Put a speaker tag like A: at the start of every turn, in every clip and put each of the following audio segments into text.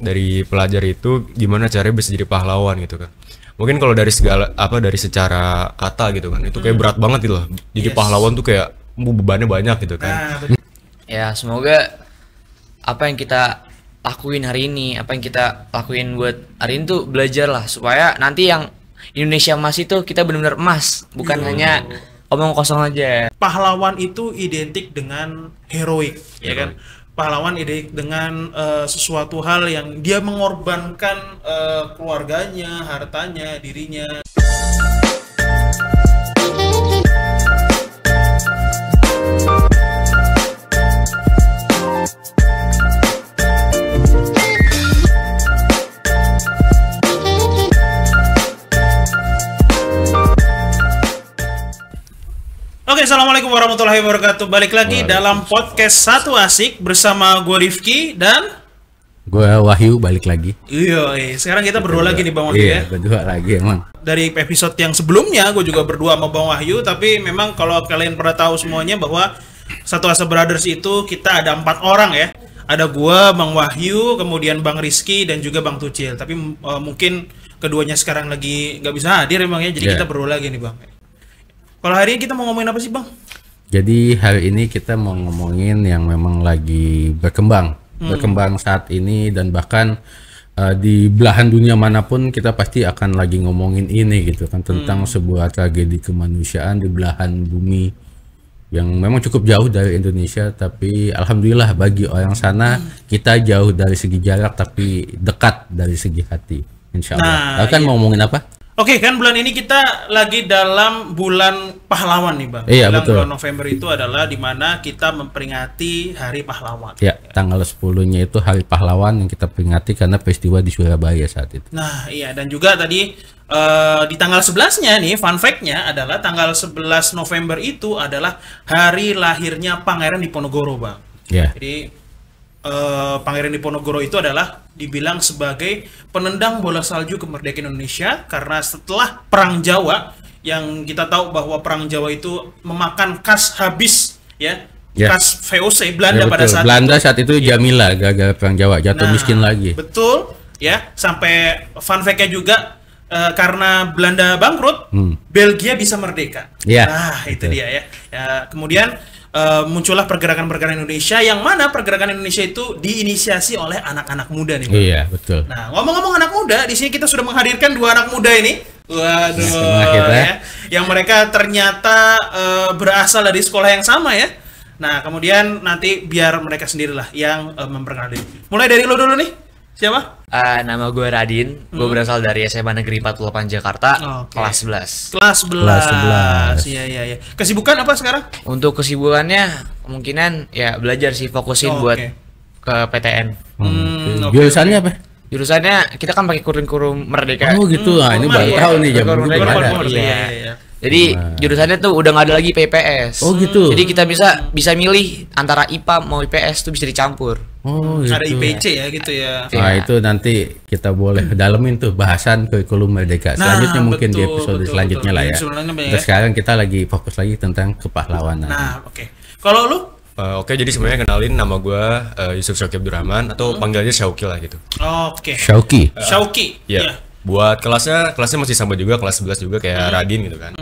A: dari pelajar itu gimana caranya bisa jadi pahlawan gitu kan. Mungkin kalau dari segala dari secara kata gitu kan, itu kayak berat banget gitu loh. Jadi pahlawan tuh kayak bebannya banyak gitu kan.
B: Ya semoga apa yang kita lakuin hari ini, apa yang kita lakuin buat hari ini tuh belajar lah, supaya nanti yang Indonesia emas itu kita benar-benar emas, bukan hanya omong kosong aja.
C: Pahlawan itu identik dengan heroik, ya kan? Pahlawan identik dengan sesuatu hal yang dia mengorbankan keluarganya, hartanya, dirinya. Oke, assalamualaikum warahmatullahi wabarakatuh. Balik lagi dalam podcast Satu Asik bersama gue Rifki dan
D: gue Wahyu, balik lagi.
C: Iya, sekarang kita berdua lagi nih Bang Wahyu ya.
D: Berdua lagi emang.
C: Dari episode yang sebelumnya gue juga berdua sama Bang Wahyu, tapi memang kalau kalian pernah tahu semuanya bahwa Satu Asa Brothers itu kita ada 4 orang ya. Ada gue, Bang Wahyu, kemudian Bang Rizky dan juga Bang Tucil. Tapi mungkin keduanya sekarang lagi nggak bisa hadir emang ya. Jadi kita berdua lagi nih Bang. Kalau hari ini kita mau ngomongin apa sih Bang?
D: Jadi hari ini kita mau ngomongin yang memang lagi berkembang saat ini, dan bahkan di belahan dunia manapun kita pasti akan lagi ngomongin ini gitu kan, tentang sebuah tragedi kemanusiaan di belahan bumi yang memang cukup jauh dari Indonesia, tapi alhamdulillah bagi orang sana kita jauh dari segi jarak tapi dekat dari segi hati, insya Allah. Nah, mau ngomongin apa?
C: Oke, kan bulan ini kita lagi dalam bulan pahlawan nih Bang.
D: Iya, betul.
C: Bulan November itu adalah dimana kita memperingati Hari Pahlawan.
D: Ya, tanggal 10-nya itu Hari Pahlawan yang kita peringati karena peristiwa di Surabaya saat itu.
C: Nah iya, dan juga tadi di tanggal 11-nya nih, fun fact-nya adalah tanggal 11 November itu adalah hari lahirnya Pangeran Diponegoro Bang.
D: Ya.
C: Jadi Pangeran Diponegoro itu adalah dibilang sebagai penendang bola salju kemerdekaan Indonesia, karena setelah Perang Jawa yang kita tahu bahwa Perang Jawa itu memakan kas habis ya, kas VOC Belanda pada saat
D: Belanda saat itu Jamila gara-gara Perang Jawa jatuh miskin lagi.
C: Betul ya, sampai fun fact-nya juga karena Belanda bangkrut, Belgia bisa merdeka. Nah itu dia ya. Kemudian muncullah pergerakan-pergerakan Indonesia, yang mana pergerakan Indonesia itu diinisiasi oleh anak-anak muda nih Bang.
D: Iya, betul.
C: Nah, ngomong-ngomong anak muda, di sini kita sudah menghadirkan 2 anak muda ini. Waduh, ya, yang mereka ternyata berasal dari sekolah yang sama ya. Nah, kemudian nanti biar mereka sendirilah yang memperkenalkan. Mulai dari lo dulu nih. Siapa?
B: Nama gue Radin, gue berasal dari SMA Negeri 48 Jakarta, kelas 11.
C: Kelas 11. Iya. Kesibukan apa sekarang?
B: Untuk kesibukannya kemungkinan ya belajar sih, fokusin buat ke PTN.
D: Jurusannya apa?
B: Jurusannya kita kan pakai kurikulum Merdeka.
D: Oh gitu, ini baru tahu nih jam
B: dulu ada. Iya. Jadi jurusannya tuh udah nggak ada lagi PPS.
D: Oh gitu.
B: Jadi kita bisa milih antara IPA mau IPS tuh bisa dicampur.
D: Oh gitu.
C: Ada IPC ya gitu ya.
D: Nah itu nanti kita boleh dalemin tuh bahasan kurikulum Merdeka. Selanjutnya mungkin di episode selanjutnya lah ya. Terus sekarang kita lagi fokus lagi tentang kepahlawanan.
C: Nah oke. Kalau lu?
A: Oke, jadi sebenarnya kenalin, nama gue Yusuf Syauki Abdurrahman, atau panggil aja Syauki lah gitu.
C: Oke.
D: Syauki.
A: Iya. Buat kelasnya masih sama juga, kelas 11 juga kayak Radin gitu kan.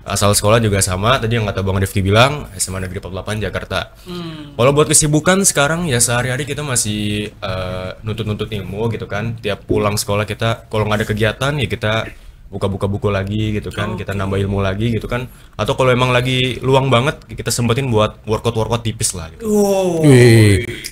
A: Asal sekolah juga sama, tadi yang kata Bang Rifki bilang SMA Negeri 48 Jakarta. Kalau buat kesibukan sekarang ya sehari-hari kita masih nuntut-nuntut ilmu gitu kan. Tiap pulang sekolah kita kalau nggak ada kegiatan ya kita buka-buka buku lagi gitu kan, kita nambah ilmu lagi gitu kan. Atau kalau emang lagi luang banget kita sempetin buat workout tipis lah gitu.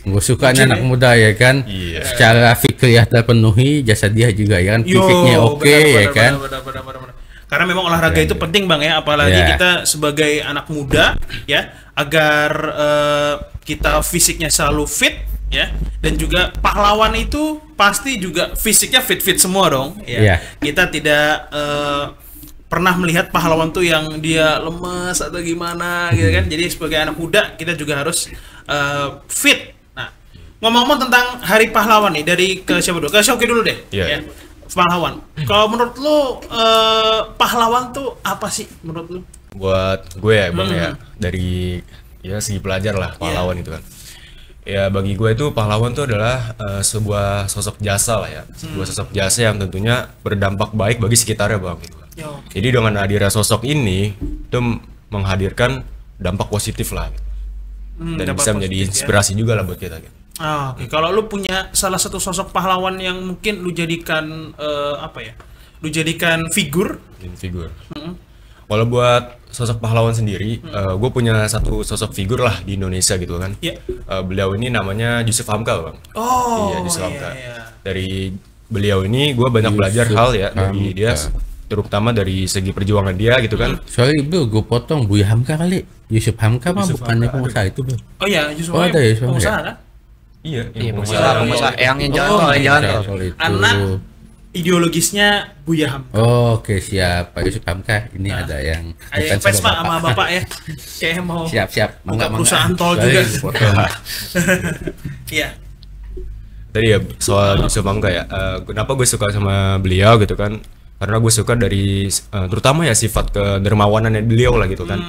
D: Gue sukanya anak muda ya kan. Secara fikriah terpenuhi, jasa dia juga ya kan, fisiknya ya kan.
C: Benar. Karena memang olahraga itu penting Bang ya, apalagi kita sebagai anak muda ya, agar kita fisiknya selalu fit ya, dan juga pahlawan itu pasti juga fisiknya fit semua dong ya. Kita tidak pernah melihat pahlawan tuh yang dia lemas atau gimana gitu kan. Jadi sebagai anak muda kita juga harus fit. Nah, ngomong-ngomong tentang Hari Pahlawan nih, dari ke siapa dulu? Ke Syauki dulu deh. Ya. Pahlawan. Kalau menurut lu pahlawan tuh apa sih menurut lu?
A: Buat gue ya Bang ya, dari segi pelajar lah pahlawan itu kan. Ya bagi gue itu pahlawan itu adalah sebuah sosok jasa lah ya, sebuah sosok jasa yang tentunya berdampak baik bagi sekitarnya bang. Gitu.
C: Ya,
A: Jadi dengan hadirnya sosok ini itu menghadirkan dampak positif lah, gitu. Dan
C: dampak
A: bisa menjadi
C: positif, ya.
A: inspirasi juga lah buat kita. Gitu.
C: Oke. Kalau lu punya salah satu sosok pahlawan yang mungkin lu jadikan apa ya? Lu jadikan figur?
A: Bikin figur. Kalau buat sosok pahlawan sendiri, gue punya satu sosok figur lah di Indonesia gitu kan.
C: Iya.
A: Beliau ini namanya Yusuf Hamka bang.
C: Oh,
A: Iya Yusuf Hamka.
C: iya.
A: Dari beliau ini gue banyak belajar
D: Yusuf
A: hal ya dari
D: Hamka.
A: dia, terutama dari segi perjuangan dia gitu kan.
D: Sorry bro, gue potong Buya Hamka kali. Yusuf Hamka mah bukannya pengusaha itu bro.
C: Oh iya, Yusuf
D: Oh, ada Yusuf Hamka.
C: pengusaha kan?
A: Iya,
B: Iya,
A: yang
B: pengusaha yang jalan tol, yang jalan tol.
D: Soal itu.
C: Anak ideologisnya Buya Hamka.
D: Oh, oke siap Pak Yusuf Hamka. Ini ada yang
C: Ada yang
D: bukan
C: pes
D: sama
C: pak sama bapak ya. Kayaknya mau
D: Siap.
C: buka perusahaan tol juga. Iya.
A: Tadi ya soal Yusuf Hamka ya. Kenapa gue suka sama beliau gitu kan? Karena gue suka dari terutama ya sifat kedermawanannya beliau lah gitu kan.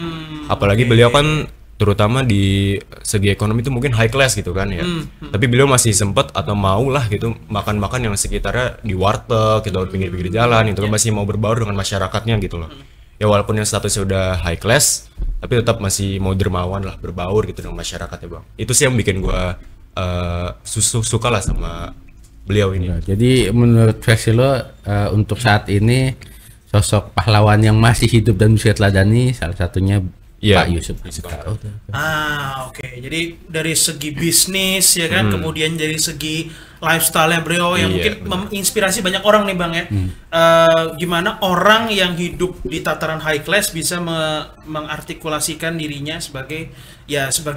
A: Apalagi beliau kan terutama di segi ekonomi itu mungkin high class gitu kan ya. Tapi beliau masih sempet atau mau lah gitu makan-makan yang sekitarnya di warteg gitu, pinggir-pinggir jalan gitu kan, masih mau berbaur dengan masyarakatnya gitu loh. Ya walaupun yang statusnya udah high class, tapi tetap masih mau dermawan lah, berbaur gitu dengan masyarakatnya bang. Itu sih yang bikin gue suka lah sama beliau ini.
D: Nah, jadi menurut versi lo untuk saat ini sosok pahlawan yang masih hidup dan bisa teladani salah satunya
A: Iya,
D: Pak Yusuf
A: Yusuf
D: Hamka.
C: Oke. Jadi dari segi bisnis ya kan, kemudian dari segi lifestyle-nya beliau yang
A: Iya,
C: mungkin menginspirasi banyak orang nih bang ya. Gimana orang yang hidup di tataran high class bisa mengartikulasikan dirinya sebagai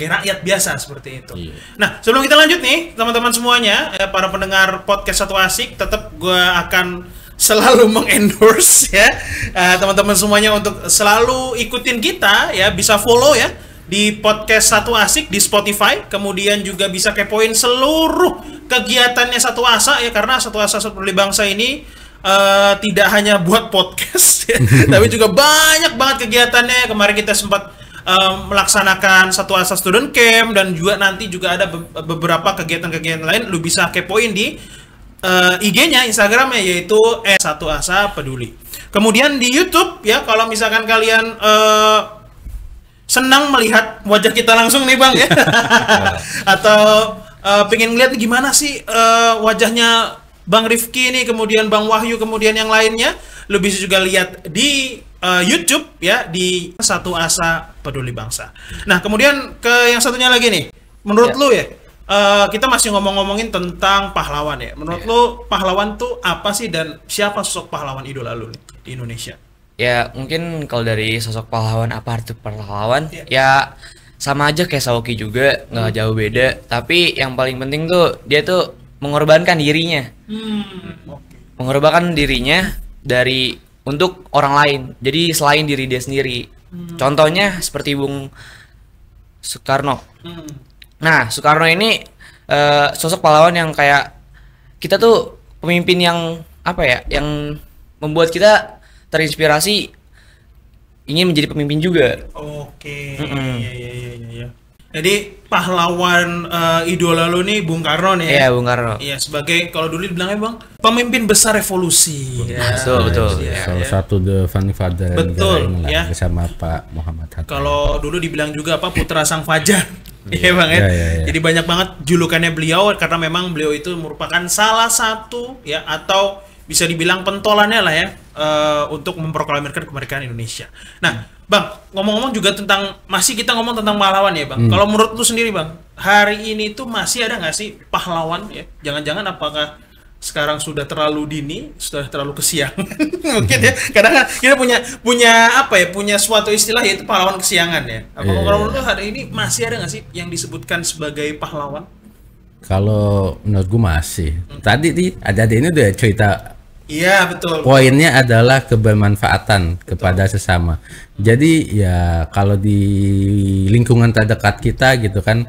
C: rakyat biasa seperti itu.
A: Iya.
C: Nah sebelum kita lanjut nih teman-teman semuanya, para pendengar podcast Satu Asik, tetap gue akan selalu mengendorse ya teman-teman semuanya untuk selalu ikutin kita ya, bisa follow ya di podcast Satu Asik di Spotify, kemudian juga bisa kepoin seluruh kegiatannya Satu Asa ya, karena Satu Asa Satu Peduli Bangsa ini tidak hanya buat podcast ya, tapi juga banyak banget kegiatannya. Kemarin kita sempat melaksanakan Satu Asa Student Camp, dan juga nanti juga ada beberapa kegiatan-kegiatan lain. Lu bisa kepoin di IG-nya, Instagramnya, yaitu @satuasa_peduli. Kemudian di YouTube ya, kalau misalkan kalian senang melihat wajah kita langsung nih bang ya, atau pengen lihat gimana sih wajahnya Bang Rifki nih, kemudian Bang Wahyu, kemudian yang lainnya, lu bisa juga lihat di YouTube ya, di Satu Asa Peduli Bangsa. Nah kemudian ke yang satunya lagi nih, menurut lu ya, kita masih ngomongin tentang pahlawan ya. Menurut lu pahlawan tuh apa sih, dan siapa sosok pahlawan idola lu nih di Indonesia?
B: Ya mungkin kalau dari sosok pahlawan, apa arti pahlawan? Ya sama aja kayak Saoki juga, nggak jauh beda. Tapi yang paling penting tuh dia tuh mengorbankan dirinya, mengorbankan dirinya untuk orang lain. Jadi selain diri dia sendiri. Contohnya seperti Bung Soekarno. Nah, Soekarno ini sosok pahlawan yang kayak kita tuh pemimpin yang apa ya, yang membuat kita terinspirasi ingin menjadi pemimpin juga.
C: Oke. Iya. Jadi pahlawan idola lu nih Bung Karno nih.
B: Iya, Bung Karno.
C: Iya, sebagai kalau dulu dibilangnya bang, pemimpin besar revolusi. Ya.
B: Betul.
D: Salah satu the founding father
C: Betul,
D: negara ini lah,
C: ya.
D: bersama Pak Muhammad Hatta.
C: Kalau dulu dibilang juga apa, putra sang fajar. Iya bang ya.
D: Iya.
C: Jadi banyak banget julukannya beliau, karena memang beliau itu merupakan salah satu ya, atau bisa dibilang pentolannya lah ya, untuk memproklamirkan kemerdekaan Indonesia. Nah, bang, ngomong-ngomong juga tentang, masih kita ngomong tentang pahlawan ya bang. Kalau menurut lu sendiri bang, hari ini tuh masih ada nggak sih pahlawan ya? Jangan-jangan apakah sekarang sudah terlalu dini, sudah terlalu kesiangan mungkin ya? Karena kan kita punya suatu istilah, yaitu pahlawan kesiangan ya. Apakah kalau menurut lu hari ini masih ada nggak sih yang disebutkan sebagai pahlawan?
D: Kalau menurut gue masih. Tadi nih ada ini udah cerita.
C: Iya betul.
D: Poinnya adalah kebermanfaatan kepada sesama. Jadi ya kalau di lingkungan terdekat kita gitu kan,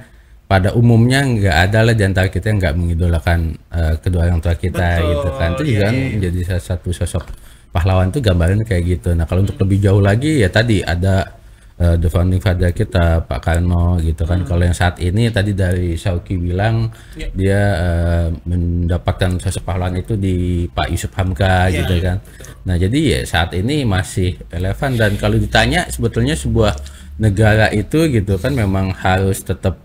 D: pada umumnya nggak ada lah di antara kita yang nggak mengidolakan kedua orang tua kita.
C: Betul,
D: gitu kan. Itu juga kan
C: iya.
D: menjadi salah satu sosok pahlawan tuh gambaran kayak gitu. Nah kalau untuk lebih jauh lagi ya tadi ada the founding father kita Pak Karno gitu kan. Kalau yang saat ini tadi dari Syauqi bilang dia mendapatkan sosok pahlawan itu di Pak Yusuf Hamka gitu kan. Nah jadi ya saat ini masih relevan, dan kalau ditanya sebetulnya sebuah negara itu gitu kan memang harus tetap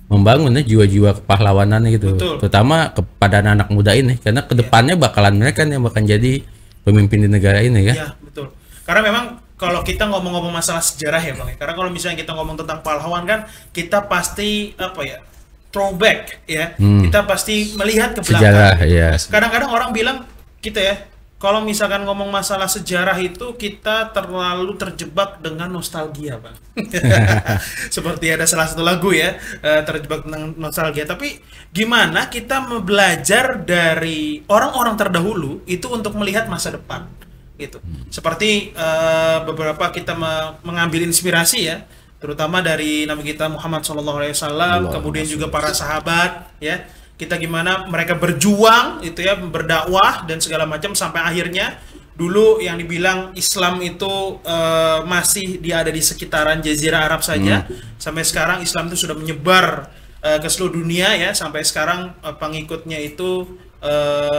D: membangun jiwa-jiwa kepahlawanan gitu.
C: Betul.
D: Terutama kepada anak-anak muda ini, karena kedepannya bakalan mereka yang bakal jadi pemimpin di negara ini kan.
C: Iya, betul. Karena memang kalau kita ngomong-ngomong masalah sejarah ya Bang, karena kalau misalnya kita ngomong tentang pahlawan kan kita pasti throwback ya, kita pasti melihat ke belakang.
D: Sejarah, ya.
C: Kadang-kadang orang bilang kita ya, kalau misalkan ngomong masalah sejarah itu kita terlalu terjebak dengan nostalgia Bang. Seperti ada salah satu lagu ya, terjebak dengan nostalgia. Tapi gimana kita belajar dari orang-orang terdahulu itu untuk melihat masa depan gitu. Seperti beberapa kita mengambil inspirasi ya, terutama dari Nabi kita Muhammad SAW, kemudian juga para sahabat ya. Kita gimana mereka berjuang itu ya, berdakwah dan segala macam sampai akhirnya dulu yang dibilang Islam itu masih dia ada di sekitaran Jazirah Arab saja, sampai sekarang Islam itu sudah menyebar ke seluruh dunia ya, sampai sekarang pengikutnya itu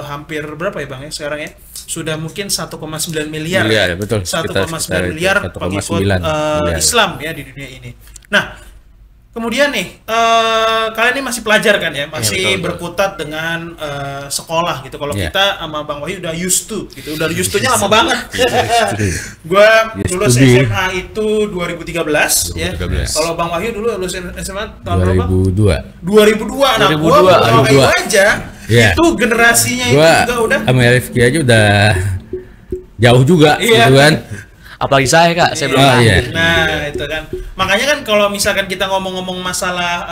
C: hampir berapa ya Bang ya sekarang ya? Sudah mungkin 1,9 miliar.
D: Ya, betul.
C: 1,9 miliar pengikut Islam ya di dunia ini. Nah, kemudian nih kalian ini masih pelajar kan ya, masih berkutat dengan sekolah gitu. Kalau kita sama Bang Wahyu udah used to gitu, udah used to-nya lama banget. Gua lulus SMA itu 2013 ya. Kalau Bang Wahyu dulu lulus SMA tahun berapa?
D: 2002.
C: 2002. Nah, gua Bang Wahyu aja itu generasinya itu juga udah
D: sama Rifki aja udah jauh juga gitu kan.
B: Apalagi saya Kak, saya belum lahir.
C: Nah, itu kan. Makanya kan kalau misalkan kita ngomong-ngomong masalah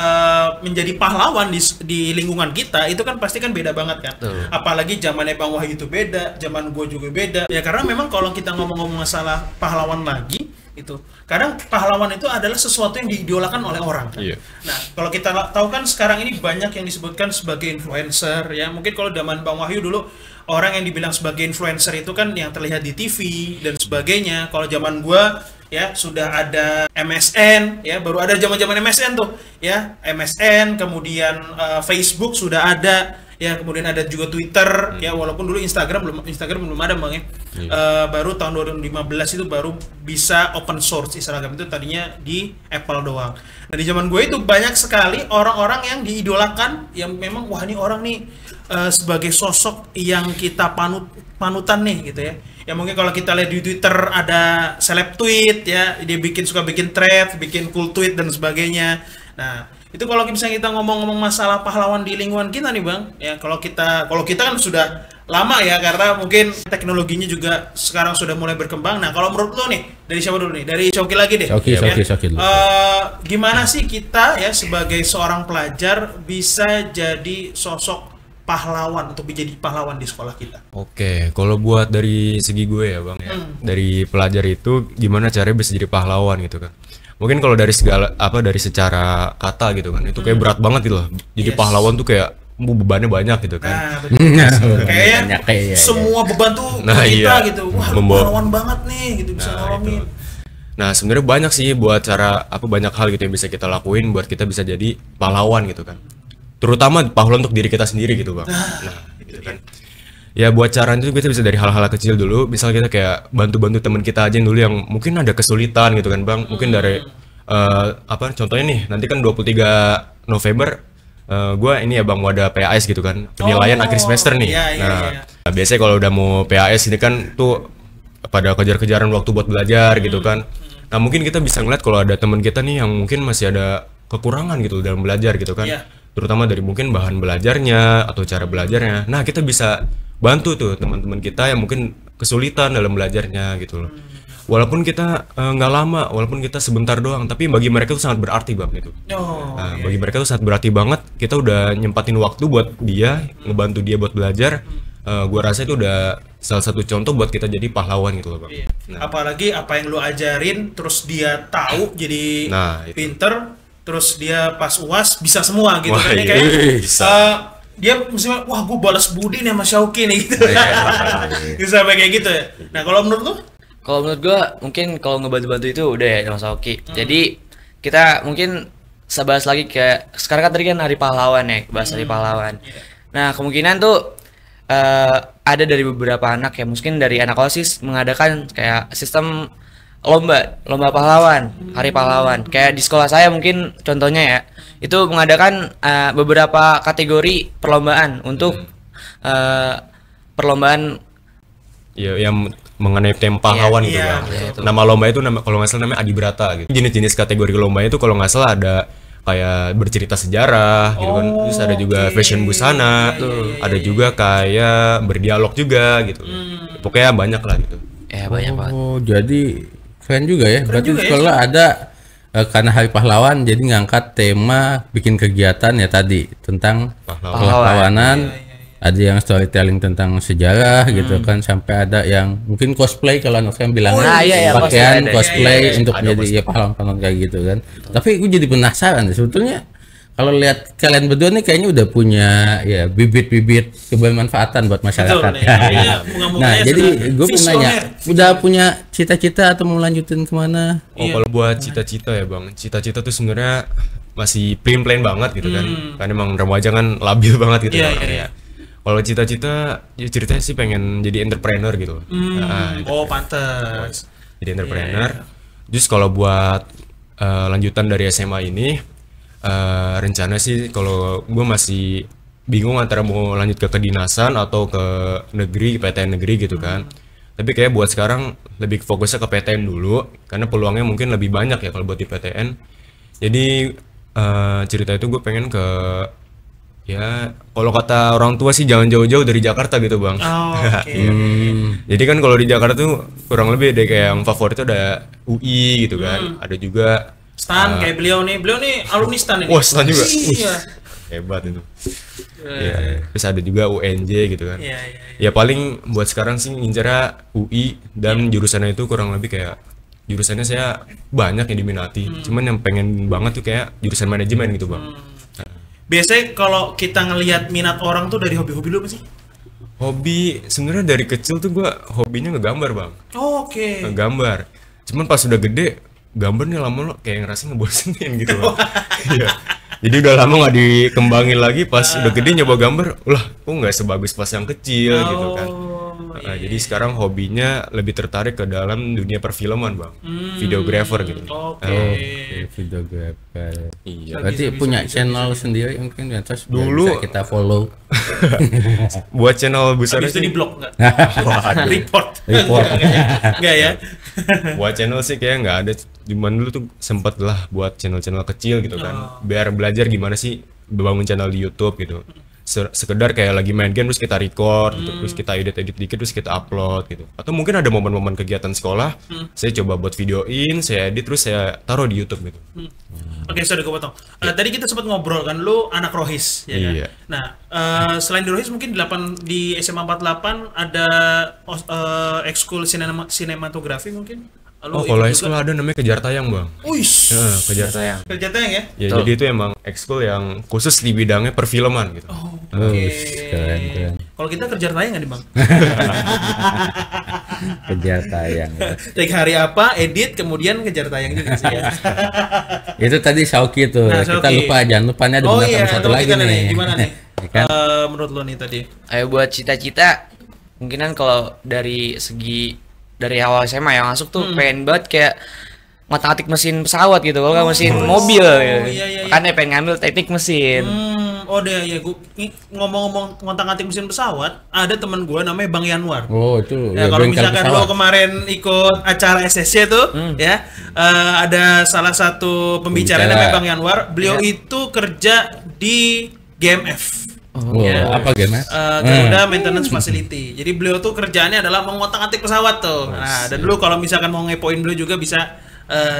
C: menjadi pahlawan di lingkungan kita, itu kan pasti kan beda banget kan. Apalagi zamannya Bang Wahyu itu beda, zaman gue juga beda. Ya karena memang kalau kita ngomong-ngomong masalah pahlawan lagi, itu kadang pahlawan itu adalah sesuatu yang diidolakan oleh orang kan? Nah kalau kita tahu kan sekarang ini banyak yang disebutkan sebagai influencer ya, mungkin kalau zaman Bang Wahyu dulu orang yang dibilang sebagai influencer itu kan yang terlihat di TV dan sebagainya. Kalau zaman gua ya sudah ada MSN ya, baru ada zaman-zaman MSN tuh ya, MSN, kemudian Facebook sudah ada ya, kemudian ada juga Twitter ya, walaupun dulu Instagram belum ada Bang ya. Baru tahun 2015 itu baru bisa open source Instagram, itu tadinya di Apple doang. Nah di zaman gue itu banyak sekali orang-orang yang diidolakan, yang memang wah ini orang nih sebagai sosok yang kita panutan nih gitu ya. Ya mungkin kalau kita lihat di Twitter ada seleb tweet ya, dia suka bikin thread, bikin cool tweet dan sebagainya. Nah itu kalau misalnya kita ngomong-ngomong masalah pahlawan di lingkungan kita nih Bang ya, kalau kita kan sudah lama ya, karena mungkin teknologinya juga sekarang sudah mulai berkembang. Nah kalau menurut lo nih, dari siapa dulu nih? Dari Syauqi lagi deh.
D: Syauqi.
C: Gimana sih kita ya sebagai seorang pelajar bisa jadi sosok pahlawan, untuk menjadi pahlawan di sekolah kita?
A: Oke, kalau buat dari segi gue ya Bang ya, dari pelajar itu gimana caranya bisa jadi pahlawan gitu kan. Mungkin kalau dari dari secara kata gitu kan, itu kayak berat banget gitu loh. Jadi pahlawan tuh kayak bebannya banyak gitu kan.
C: Nah, betul. Kayaknya semua beban tuh kita gitu. Wah, pahlawan banget nih gitu, bisa nolongin.
A: Nah, sebenarnya banyak sih buat banyak hal gitu yang bisa kita lakuin buat kita bisa jadi pahlawan gitu kan. Terutama pahlawan untuk diri kita sendiri gitu Bang. Nah, gitu kan. Ya buat caranya itu kita bisa dari hal-hal kecil dulu. Misal kita kayak bantu-bantu teman kita aja dulu yang mungkin ada kesulitan gitu kan Bang. Mungkin dari contohnya nih, nanti kan 23 November gue ini ya Bang, mau ada PAS gitu kan, penilaian akhir semester nih. Nah, biasanya kalau udah mau PAS ini kan tuh pada kejar-kejaran waktu buat belajar gitu kan. Nah mungkin kita bisa ngeliat kalau ada teman kita nih yang mungkin masih ada kekurangan gitu dalam belajar gitu kan, terutama dari mungkin bahan belajarnya atau cara belajarnya. Nah kita bisa bantu tuh teman-teman kita yang mungkin kesulitan dalam belajarnya gitu loh. Walaupun kita nggak lama, walaupun kita sebentar doang, tapi bagi mereka itu sangat berarti Bang gitu. Nah, bagi mereka itu sangat berarti banget. Kita udah nyempatin waktu buat dia, ngebantu dia buat belajar. Gua rasa itu udah salah satu contoh buat kita jadi pahlawan gitu loh Bang.
C: Nah. Apalagi apa yang lu ajarin, terus dia tahu jadi pinter, terus dia pas UAS bisa semua gitu kan, kayak dia misalnya, wah gue balas budi nih sama Syauqi nih gitu. Bisa sampai kayak gitu ya. Nah kalau menurut lu?
B: Kalau menurut gua mungkin kalau ngebantu-bantu itu udah ya Mas Oki. Jadi kita mungkin bahas lagi kayak sekarang kan tadi kan hari pahlawan ya, bahas hari pahlawan. Nah, kemungkinan tuh ada dari beberapa anak ya, mungkin dari anak OSIS mengadakan kayak sistem lomba pahlawan, hari pahlawan. Kayak di sekolah saya mungkin contohnya ya, itu mengadakan beberapa kategori perlombaan untuk perlombaan
A: ya yang mengenai tema pahlawan gitu
C: iya,
A: Bang.
C: betul.
A: Nama lomba itu kalau nggak salah namanya Adibrata gitu. Jenis-jenis kategori lomba itu kalau nggak salah ada kayak bercerita sejarah gitu kan. Terus ada juga fashion busana, ada juga kayak berdialog juga gitu. Pokoknya banyak lah gitu.
B: ya banyak banget.
D: Oh, jadi keren juga ya. Berarti
C: juga ya,
D: sekolah ada karena Hari Pahlawan jadi ngangkat tema bikin kegiatan ya tadi tentang pahlawanan. Ada yang storytelling tentang sejarah gitu kan, sampai ada yang mungkin cosplay kalau anak saya bilang
B: iya,
D: pakaian
B: cosplay ada.
D: cosplay untuk
A: Ada
D: menjadi ya pahlawan-pahlawan kayak gitu kan. Tapi gue jadi penasaran deh, sebetulnya kalau lihat kalian berdua nih kayaknya udah punya ya bibit-bibit kebermanfaatan buat masyarakat.
C: Betul, ya. Iya, bunga-bunganya
D: Nah, jadi
C: sudah
D: gue mau nanya,
C: visioner.
D: udah punya cita-cita atau mau lanjutin kemana?
A: Kalau buat cita-cita ya Bang, cita-cita tuh sebenarnya masih plain banget gitu kan. Karena emang remaja kan labil banget gitu
C: Iya,
A: orangnya.
C: iya.
A: Kalau cita-cita, ya ceritanya sih pengen jadi entrepreneur gitu. Nah,
C: Oh, pantas.
A: jadi entrepreneur. Terus kalau buat lanjutan dari SMA ini, rencana sih kalau gue masih bingung antara mau lanjut ke kedinasan atau ke negeri, PTN negeri gitu kan. Tapi kayak buat sekarang lebih fokusnya ke PTN dulu, karena peluangnya mungkin lebih banyak ya kalau buat di PTN. Jadi cerita itu gue pengen ke, ya kalau kata orang tua sih jangan jauh-jauh dari Jakarta gitu Bang.
C: Oh, oke.
A: Jadi kan kalau di Jakarta tuh kurang lebih ada kayak yang favorit tuh ada UI gitu kan. Ada juga
C: Stan kayak beliau nih alumni Stan ini.
A: Wah, Stan juga.
C: Iya.
A: hebat itu. Ya, terus ada juga UNJ gitu kan.
C: Iya.
A: Ya paling buat sekarang sih ngincernya UI dan jurusannya itu kurang lebih kayak jurusannya saya banyak yang diminati. Cuman yang pengen banget tuh kayak jurusan manajemen gitu Bang.
C: Biasanya kalau kita ngelihat minat orang tuh dari hobi-hobi lu apa sih?
A: Hobi sebenarnya dari kecil tuh gua hobinya ngegambar Bang.
C: Oh, oke.
A: Ngegambar. Cuman pas udah gede gambar nih lama lo kayak ngerasa ngebosenin gitu Bang. Iya. Jadi udah lama nggak dikembangin lagi, pas udah gede nyoba gambar, ulah kok nggak sebagus pas yang kecil gitu kan. Nah, jadi sekarang hobinya lebih tertarik ke dalam dunia perfilman Bang, videographer gitu.
C: Oke.
D: Videographer.
A: Iya.
D: Berarti punya channel sendiri mungkin ya, terus biar
A: Dulu-
D: bisa kita follow.
A: Buat channel besar
C: Habis itu
A: sih,
C: di blok enggak? Report.
D: Report.
C: Enggak ya?
A: buat channel sih kayak nggak ada. Cuman dulu tuh sempet lah buat channel-channel kecil gitu kan, biar belajar gimana sih bangun channel di YouTube gitu. Sekedar kayak lagi main game terus kita record gitu, terus kita edit dikit terus kita upload gitu. Atau mungkin ada momen-momen kegiatan sekolah, saya coba buat videoin, saya edit terus saya taruh di YouTube gitu.
C: Oke, sorry gue potong. Tadi kita sempat ngobrol kan, lu anak Rohis, ya kan?
A: Iya.
C: Nah, selain di Rohis mungkin di SMA 48 ada ekskul sinematografi mungkin?
A: Oh, kalau ekskul ada namanya Kejar Tayang Bang.
C: Uish.
A: Nah, Kejar
B: Sayang.
C: Kerja tayang ya?
A: Ya, jadi itu emang ekskul yang khusus di bidangnya perfilman gitu.
C: Oke.
D: keren.
C: Kalau kita kerja tayang nggak nih bang?
D: Kejar tayang. Ya.
C: Take hari apa, edit, kemudian kejar tayang juga sih ya.
D: Itu tadi Sauki tuh.
C: Nah,
D: Kita
C: Sauki.
D: lupa, jangan lupa nih ada
C: Oh
D: binatang
C: iya,
D: satu
C: kalau
D: lagi
C: kita
D: nih.
C: Gimana nih?
D: Ya kan?
C: Menurut lo nih tadi?
B: Ayo buat cita-cita, mungkinan kalau dari segi dari awal SMA yang masuk tuh pengen banget kayak ngotak-atik mesin pesawat gitu, kalau nggak mesin mobil gitu.
C: iya.
B: Makanya pengen ngambil teknik mesin.
C: Oh deh ya, gue ngomong-ngomong ngotak-ngatik mesin pesawat, ada teman gue namanya Bang Yanwar.
D: Oh itu
C: Ya,
D: ya,
C: kalau
D: bengkel
C: misalkan lo
D: pesawat.
C: kemarin ikut acara SSC tuh, ya ada salah satu pembicara
D: Pembicara.
C: namanya Bang Yanwar. Beliau itu kerja di GMF.
D: Oh,
C: Ya.
D: apa gimana?
C: Garuda Maintenance Facility. Jadi beliau tuh kerjaannya adalah mengotak-atik pesawat tuh. Nah, dan dulu kalau misalkan mau ngepoin beliau juga bisa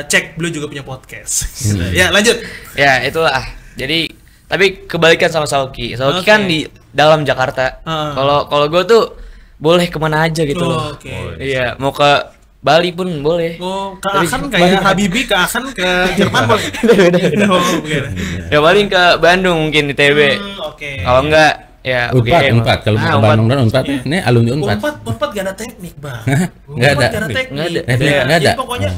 C: cek, beliau juga punya podcast. Ya, lanjut.
B: Ya itulah. Jadi tapi kebalikan sama Sauki. Sauki
C: Oke.
B: kan di dalam Jakarta. Kalau gue tuh boleh kemana aja gitu loh.
C: Oke.
B: Iya, mau ke Bali pun boleh.
C: Oh, ke
B: Tapi
C: Aachen kayak Habibie, ke Aachen ke Jerman boleh. Oh, bukan.
B: Ya paling ke Bandung mungkin di TB.
C: Oke.
B: Kalau enggak Ya,
D: Unpad kalau mau ke Bandung dan Unpad ini alumni Unpad.
C: Unpad gak ada teknik, Bang.
D: Nggak ada.
C: Unpad gak ada teknik.
B: Nggak ada.
C: Ya,
D: Nggak
C: jadi
D: ada.
C: pokoknya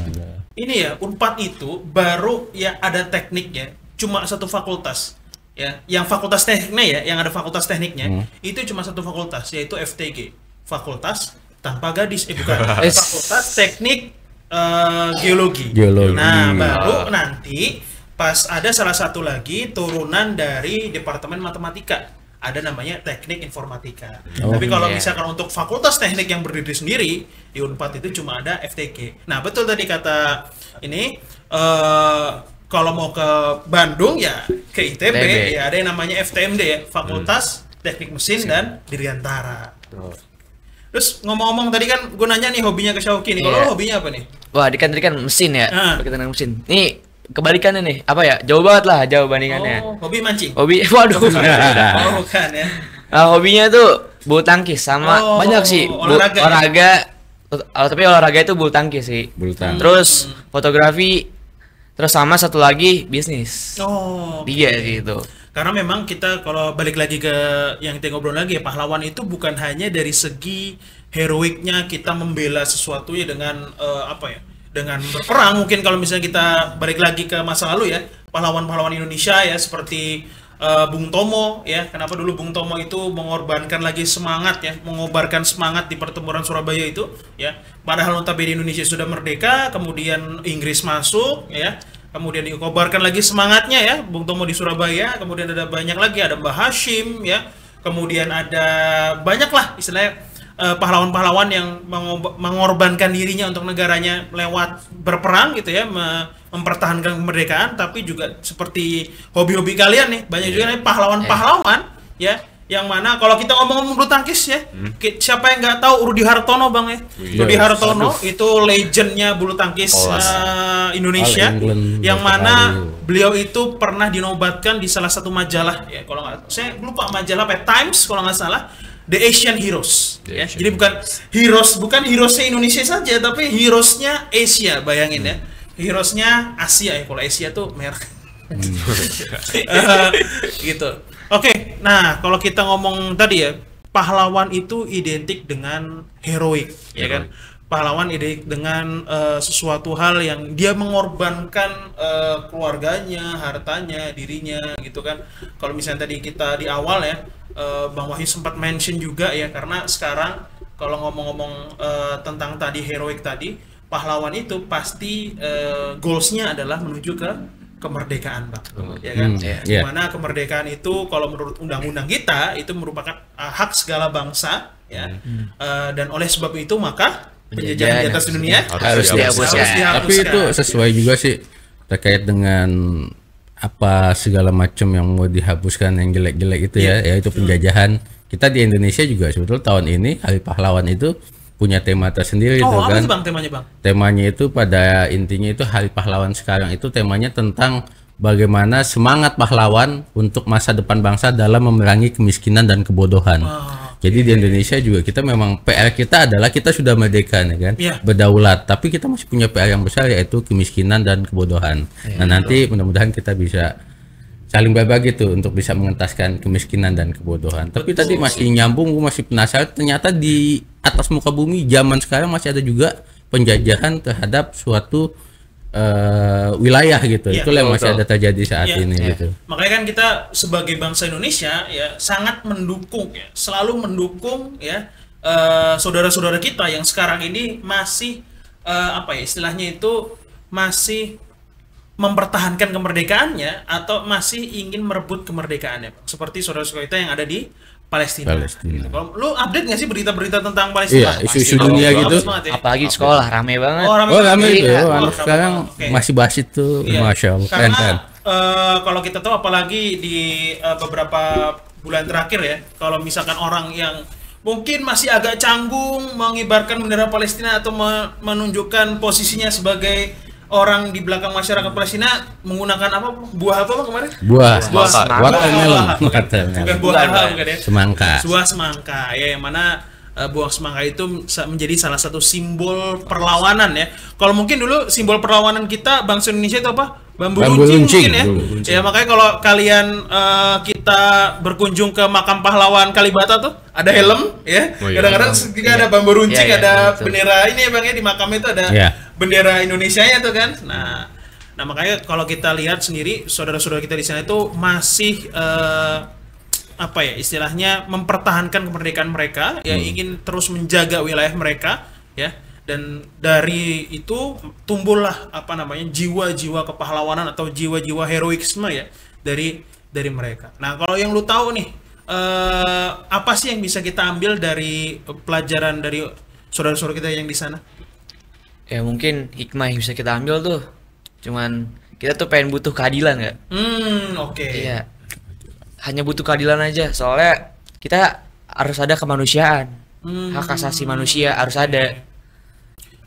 C: ini ya, Unpad itu baru ya ada tekniknya, cuma satu fakultas. Ya, yang fakultas tekniknya ya, yang ada fakultas tekniknya itu cuma satu fakultas, yaitu FTG, Fakultas Tanpa Gadis. Bukan. Fakultas Teknik Geologi. Nah, baru nanti pas ada salah satu lagi turunan dari Departemen Matematika. Ada namanya Teknik Informatika. Tapi kalau misalkan untuk fakultas teknik yang berdiri sendiri di Unpad itu cuma ada FTG. Nah, betul tadi kata ini kalau mau ke Bandung ya ke ITB, ya ada yang namanya FTMD ya, Fakultas Teknik Mesin dan Dirgantara. Terus ngomong-ngomong tadi kan gue nanya nih hobinya ke Syauki nih. Kalau lo hobinya apa nih?
B: Wah, tadi kan mesin ya. Berkaitan dengan mesin. Nih kebalikannya nih, apa ya? Jauh banget lah jauh bandingannya.
C: Oh, hobi mancing.
B: Waduh.
C: Bukan ya.
B: Hobinya tuh bulu tangkis sama banyak sih. Olahraga. Tapi olahraga itu bulu tangkis sih. Terus fotografi. Terus sama satu lagi bisnis. Tiga gitu.
C: Karena memang kita kalau balik lagi ke yang kita ngobrol lagi ya, pahlawan itu bukan hanya dari segi heroiknya kita membela sesuatu ya dengan dengan berperang. Mungkin kalau misalnya kita balik lagi ke masa lalu ya, pahlawan-pahlawan Indonesia ya seperti Bung Tomo ya. Kenapa dulu Bung Tomo itu mengorbankan lagi semangat ya, mengobarkan semangat di pertempuran Surabaya itu ya. Padahal notabene Indonesia sudah merdeka, kemudian Inggris masuk ya. Kemudian dikobarkan lagi semangatnya ya, Bung Tomo di Surabaya. Kemudian ada banyak lagi, ada Mbah Hashim ya. Kemudian ada banyak lah istilahnya pahlawan-pahlawan yang mengorbankan dirinya untuk negaranya lewat berperang gitu ya, mempertahankan kemerdekaan. Tapi juga seperti hobi-hobi kalian nih, banyak juga nih pahlawan-pahlawan ya, yang mana kalau kita ngomong-ngomong bulu tangkis ya, siapa yang nggak tahu Rudi Hartono, Bang ya. Rudi Hartono itu legendnya bulu tangkis Indonesia, yang mana beliau itu pernah dinobatkan di salah satu majalah ya, kalau nggak, saya lupa majalah apa, Times kalau nggak salah, The Asian Heroes ya. Jadi bukan heroesnya Indonesia saja, tapi heroesnya Asia, bayangin ya, heroesnya Asia ya, kalau Asia tuh merek gitu. Oke, nah kalau kita ngomong tadi ya, pahlawan itu identik dengan heroik, ya kan? Pahlawan identik dengan sesuatu hal yang dia mengorbankan keluarganya, hartanya, dirinya, gitu kan? Kalau misalnya tadi kita di awal ya, Bang Wahyu sempat mention juga ya, karena sekarang kalau ngomong-ngomong tentang tadi heroik tadi, pahlawan itu pasti goalsnya adalah menuju ke kemerdekaan, Bang, ya kan? Dimana kemerdekaan itu kalau menurut undang-undang kita itu merupakan hak segala bangsa, ya. Dan oleh sebab itu maka penjajahan di atas dunia
B: harus dihapuskan.
D: Tapi itu sesuai juga sih terkait dengan apa segala macam yang mau dihapuskan yang jelek-jelek itu ya, yaitu penjajahan. Kita di Indonesia juga sebetulnya tahun ini Hari Pahlawan itu punya tema tersendiri itu kan.
C: Apa sih, Bang, temanya, Bang?
D: Temanya itu pada intinya itu Hari Pahlawan sekarang itu temanya tentang bagaimana semangat pahlawan untuk masa depan bangsa dalam memerangi kemiskinan dan kebodohan. Jadi di Indonesia juga kita memang PR kita adalah kita sudah merdeka ya kan, berdaulat, tapi kita masih punya PR yang besar yaitu kemiskinan dan kebodohan. Nah, nanti mudah-mudahan kita bisa saling berbagi tuh untuk bisa mengentaskan kemiskinan dan kebodohan. Tapi tadi masih nyambung, gue masih penasaran, ternyata di atas muka bumi zaman sekarang masih ada juga penjajahan terhadap suatu wilayah gitu. Itu yang masih ada terjadi saat ini gitu.
C: Makanya kan kita sebagai bangsa Indonesia ya sangat mendukung ya, selalu mendukung ya saudara-saudara kita yang sekarang ini masih apa ya istilahnya itu masih mempertahankan kemerdekaannya atau masih ingin merebut kemerdekaannya, seperti saudara-saudara kita yang ada di Palestina. Gitu. Kalau lu update nggak sih berita-berita tentang Palestina?
D: Iya, isu-isu dunia gitu.
C: Ya?
B: Apalagi di sekolah rame banget.
D: Rame itu. Anak sekarang masih bahas itu, masya Allah.
C: Karena kalau kita tahu apalagi di beberapa bulan terakhir ya, kalau misalkan orang yang mungkin masih agak canggung mengibarkan bendera Palestina atau menunjukkan posisinya sebagai orang di belakang masyarakat Palestina menggunakan apa, buah apa kemarin?
D: Buah
C: watermelon. Bukan buah bukan ya?
D: Semangka.
C: Buah semangka ya, yang mana buah semangka itu menjadi salah satu simbol perlawanan ya. Kalau mungkin dulu simbol perlawanan kita bangsa Indonesia itu apa? Bambu
D: Bambu
C: runcing
D: runcing,
C: mungkin ya.
D: bambu runcing.
C: Ya makanya kalau kalian kita berkunjung ke makam pahlawan Kalibata tuh ada helm ya.
A: Oh, iya.
C: Kadang-kadang juga ada bambu runcing,
B: Iya, iya,
C: ada
B: betul.
C: bendera ini ya Bang ya, di makam itu ada
D: Iya.
C: bendera Indonesianya tuh kan. Nah makanya kalau kita lihat sendiri saudara-saudara kita di sana itu masih apa ya istilahnya mempertahankan kemerdekaan mereka ya, ingin terus menjaga wilayah mereka ya. Dan dari itu tumbuhlah apa namanya jiwa-jiwa kepahlawanan atau jiwa-jiwa heroisme ya dari mereka. Nah kalau yang lu tahu nih apa sih yang bisa kita ambil dari pelajaran dari saudara-saudara kita yang di sana?
B: Ya mungkin hikmah yang bisa kita ambil tuh cuman kita tuh pengen butuh keadilan nggak?
C: Oke.
B: Iya. Hanya butuh keadilan aja. Soalnya kita harus ada kemanusiaan. Hak asasi manusia harus ada.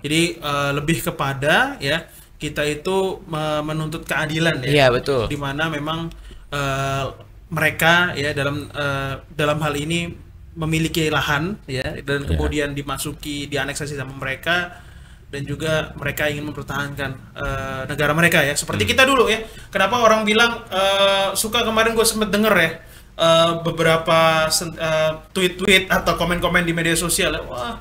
C: Jadi lebih kepada ya kita itu menuntut keadilan ya.
B: Iya, betul.
C: Dimana memang mereka ya dalam hal ini memiliki lahan ya dan kemudian dianeksasi sama mereka, dan juga mereka ingin mempertahankan negara mereka ya. Seperti kita dulu ya. Kenapa orang bilang suka, kemarin gue sempet denger ya beberapa tweet-tweet atau komen-komen di media sosial ya, wah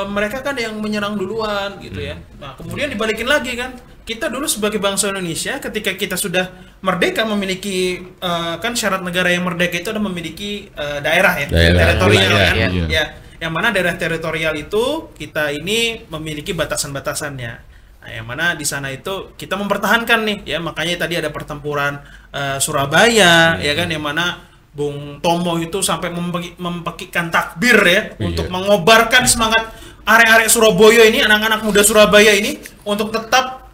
C: mereka kan yang menyerang duluan gitu ya. Nah kemudian dibalikin lagi kan, kita dulu sebagai bangsa Indonesia ketika kita sudah merdeka memiliki kan syarat negara yang merdeka itu ada memiliki daerah ya, teritorial
D: wilayah,
C: kan
A: iya.
C: ya, yang mana daerah teritorial itu kita ini memiliki batasan-batasannya. Nah, yang mana di sana itu kita mempertahankan nih ya, makanya tadi ada pertempuran Surabaya ya kan, yang mana Bung Tomo itu sampai mempekikan takbir ya untuk mengobarkan semangat arek-arek Surabaya ini, anak-anak muda Surabaya ini untuk tetap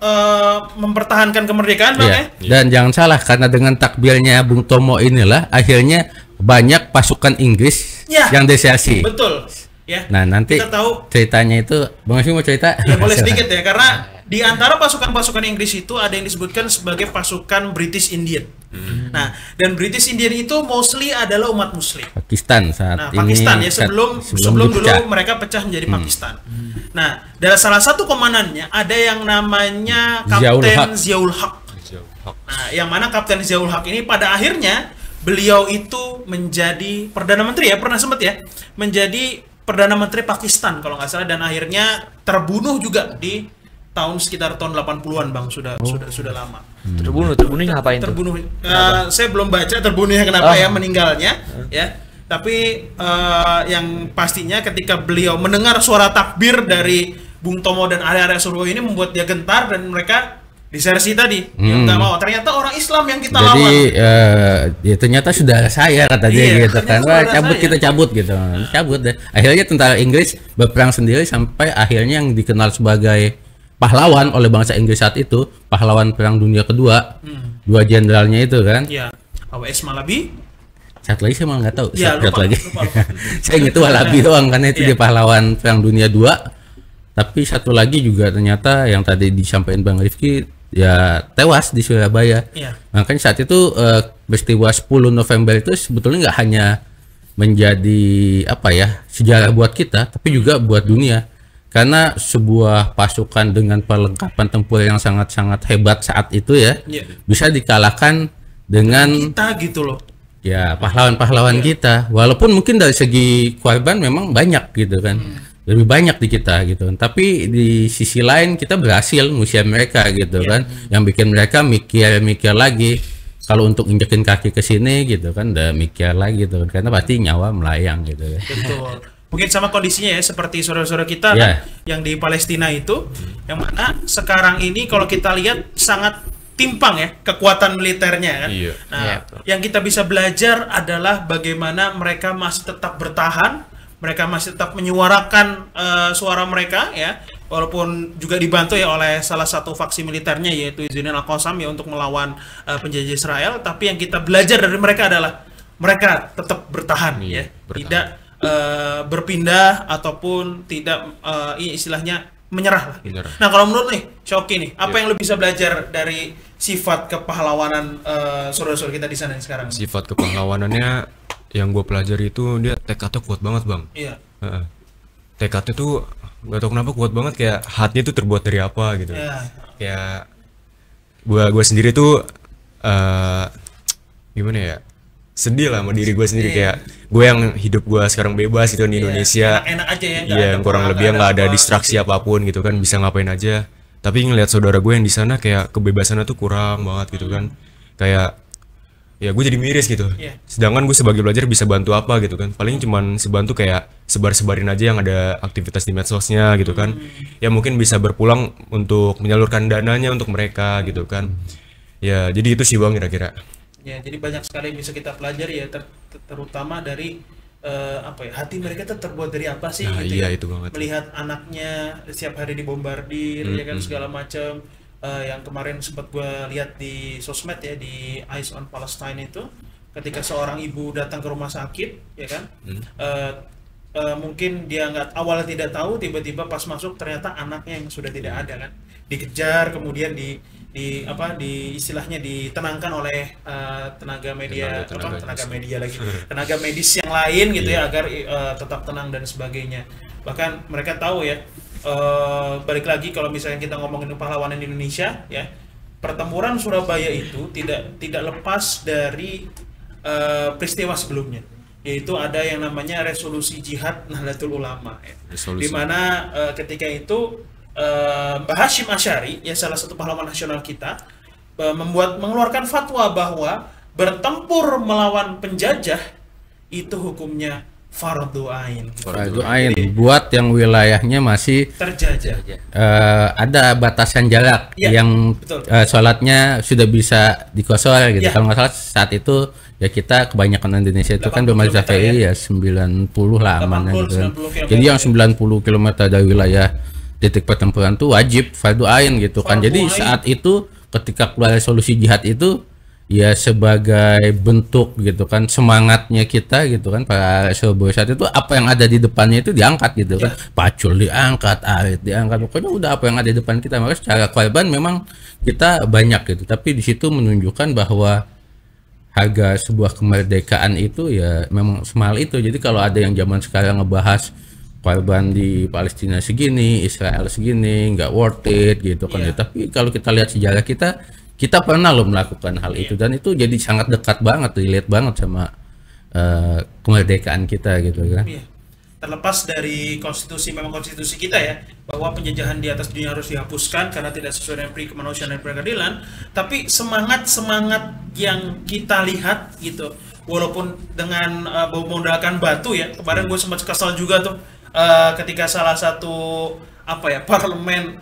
C: mempertahankan kemerdekaan Bang ya.
D: Dan jangan salah, karena dengan takbirnya Bung Tomo inilah akhirnya banyak pasukan Inggris yang desersi.
C: Betul. Ya.
D: Nah, nanti
C: kita tahu
D: ceritanya itu Bang Asmi mau cerita?
C: ya, boleh sedikit ya, karena di antara pasukan-pasukan Inggris itu ada yang disebutkan sebagai pasukan British Indian. Nah, dan British Indian itu mostly adalah umat Muslim.
D: Pakistan saat
C: Nah,
D: ini.
C: Pakistan ya sebelum dulu
D: dipecah.
C: mereka pecah menjadi Pakistan. Nah, dari salah satu komandannya ada yang namanya Kapten Ziaul Haq. Nah, yang mana Kapten Ziaul Haq ini pada akhirnya beliau itu menjadi perdana menteri ya, pernah sempat ya menjadi perdana menteri Pakistan kalau nggak salah, dan akhirnya terbunuh juga di tahun sekitar tahun 80-an Bang, sudah lama.
B: Terbunuhnya ngapain tuh?
C: Terbunuh. Saya belum baca terbunuhnya kenapa ya, meninggalnya ya. Tapi yang pastinya ketika beliau mendengar suara takbir dari Bung Tomo dan area-area Surabaya ini membuat dia gentar, dan mereka disersi tadi. Yang nggak mau. Ternyata orang Islam yang kita lawan.
D: Jadi ya ternyata sudah saya kata dia gitu kan. Wah, kita cabut gitu. Cabut deh. Akhirnya tentara Inggris berperang sendiri sampai akhirnya yang dikenal sebagai pahlawan oleh bangsa Inggris saat itu, pahlawan Perang Dunia Kedua, dua jenderalnya itu kan.
C: Iya. A.W.S. Malabi.
D: Satu lagi saya malah nggak tahu.
C: Ya, lupa.
D: Saya ingat itu Walabi doang karena itu dia pahlawan Perang Dunia II. Tapi satu lagi juga ternyata yang tadi disampaikan Bang Rifki ya tewas di Surabaya.
C: Iya.
D: Makanya saat itu peristiwa 10 November itu sebetulnya nggak hanya menjadi apa ya sejarah buat kita, tapi juga buat dunia. Karena sebuah pasukan dengan perlengkapan tempur yang sangat-sangat hebat saat itu ya, bisa dikalahkan dengan
C: kita gitu loh.
D: Ya, pahlawan-pahlawan kita. Walaupun mungkin dari segi korban memang banyak gitu kan. Lebih banyak di kita gitu kan. Tapi di sisi lain kita berhasil ngusir mereka gitu kan. Yang bikin mereka mikir lagi. Kalau untuk injekin kaki ke sini gitu kan, udah mikir lagi gitu kan. Karena pasti nyawa melayang gitu ya.
C: Betul. Mungkin sama kondisinya ya seperti saudara-saudara kita kan, yang di Palestina itu, yang mana sekarang ini kalau kita lihat sangat timpang ya kekuatan militernya kan. Nah, yang kita bisa belajar adalah bagaimana mereka masih tetap bertahan, mereka masih tetap menyuarakan suara mereka ya, walaupun juga dibantu ya oleh salah satu faksi militernya yaitu Zainuddin Al-Qassam ya untuk melawan penjajah Israel. Tapi yang kita belajar dari mereka adalah mereka tetap bertahan ya, tidak berpindah ataupun tidak istilahnya menyerah. Nah kalau menurut nih Shoki nih, apa yang lo bisa belajar dari sifat kepahlawanan saudara-saudara kita di sana sekarang?
A: Sifat kepahlawanannya yang gue pelajari itu dia tekadnya kuat banget Bang.
C: Iya.
A: Tekadnya tuh gak tau kenapa kuat banget, kayak hatinya tuh terbuat dari apa gitu. Kayak Gua sendiri tuh gimana ya, sedih lah sama diri gue sendiri, kayak gue yang hidup gue sekarang bebas gitu di Indonesia,
C: enak aja ya,
A: iya, yang kurang lebih nggak ada distraksi apapun gitu kan, bisa ngapain aja. Tapi ngeliat saudara gue yang di sana kayak kebebasannya tuh kurang banget gitu kan, kayak ya gue jadi miris gitu. Sedangkan gue sebagai pelajar bisa bantu apa gitu kan, paling cuman sebantu kayak sebarin aja yang ada aktivitas di medsosnya gitu kan, ya mungkin bisa berpulang untuk menyalurkan dananya untuk mereka gitu kan. Ya jadi itu sih Bang kira-kira.
C: Ya, jadi banyak sekali yang bisa kita pelajari ya, terutama dari apa ya, hati mereka tuh terbuat dari apa sih
A: Nah,
C: gitu
A: iya,
C: ya.
A: itu banget.
C: Melihat anaknya setiap hari dibombardir ya kan, segala macam. Yang kemarin sempat gue lihat di sosmed ya, di Eyes on Palestine itu, ketika seorang ibu datang ke rumah sakit ya kan, mungkin dia awalnya tidak tahu, tiba-tiba pas masuk ternyata anaknya yang sudah tidak ada kan, dikejar, kemudian di istilahnya ditenangkan oleh tenaga medis yang lain gitu ya, agar tetap tenang dan sebagainya. Bahkan mereka tahu ya, balik lagi kalau misalnya kita ngomongin pahlawanan Indonesia ya, pertempuran Surabaya itu tidak lepas dari peristiwa sebelumnya, yaitu ada yang namanya resolusi jihad Nahdlatul Ulama ya. Di mana ketika itu Mbah Hashim Asy'ari ya, salah satu pahlawan nasional kita, mengeluarkan fatwa bahwa bertempur melawan penjajah itu hukumnya fardu ain.
D: Fardu ain buat yang wilayahnya masih
C: terjajah.
D: Ada batasan jarak yang sholatnya sudah bisa dikosor gitu. Kalau nggak salah saat itu ya, kita kebanyakan Indonesia itu kan bermadzhab Syafi'i ya 90 lah amannya gitu kan. Jadi yang 90 km dari wilayah titik pertempuran tuh wajib fardu ain gitu kan. Jadi saat itu ketika keluar resolusi jihad itu ya sebagai bentuk gitu kan semangatnya kita gitu kan, para Surabaya saat itu apa yang ada di depannya itu diangkat gitu kan, pacul diangkat, arit diangkat, pokoknya udah apa yang ada di depan kita. Maka secara korban memang kita banyak gitu, tapi di situ menunjukkan bahwa harga sebuah kemerdekaan itu ya memang semahal itu. Jadi kalau ada yang zaman sekarang ngebahas korban di Palestina segini, Israel segini, nggak worth it gitu kan ya. Tapi kalau kita lihat sejarah kita pernah loh melakukan hal itu, dan itu jadi sangat dekat banget, relate banget sama kemerdekaan kita gitu kan.
C: Terlepas dari konstitusi, memang konstitusi kita ya, bahwa penjajahan di atas dunia harus dihapuskan karena tidak sesuai dengan prinsip kemanusiaan dan peradilan, tapi semangat yang kita lihat gitu, walaupun dengan memodalkan batu ya. Kemarin gue sempat kesal juga tuh ketika salah satu parlemen